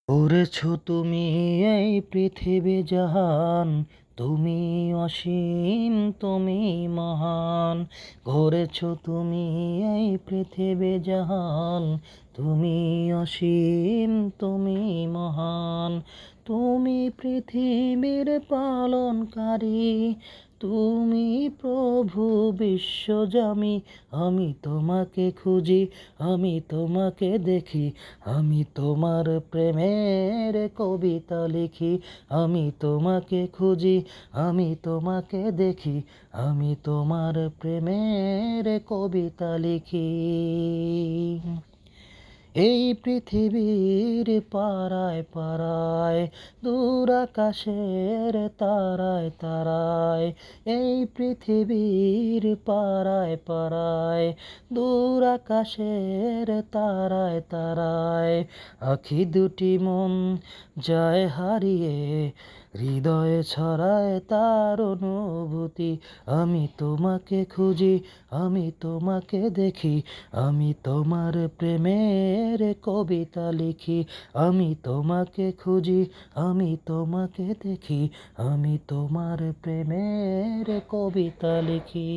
করেছো তুমি এই পৃথিবী জাহান, তুমি অসীম, তুমি মহান। গড়েছো তুমি এই পৃথিবী জাহান, তুমি অসীম, তুমি মহান। তুমি পৃথিবীর পালনকারী, তুমি প্রভু বিশ্বজামি। আমি তোমাকে খুঁজি, আমি তোমাকে দেখি, আমি তোমার প্রেমের কবিতা লিখি। আমি তোমাকে খুঁজি, আমি তোমাকে দেখি, আমি তোমার প্রেমের কবিতা লিখি। এই পৃথিবীর পারায় পারায়, দূর আকাশের তারায় তারায়। এই পৃথিবীর পারায় পারায়, দূর আকাশের তারায় তারায়। আখি দুটি মন যায় হারিয়ে, হৃদয়ে ছড়ায় তার অনুভূতি। আমি তোমাকে খুঁজি, আমি তোমাকে দেখি, আমি তোমার প্রেমের কবিতা লিখি। আমি তোমাকে খুঁজি, আমি তোমাকে দেখি, আমি তোমার প্রেমের কবিতা লিখি।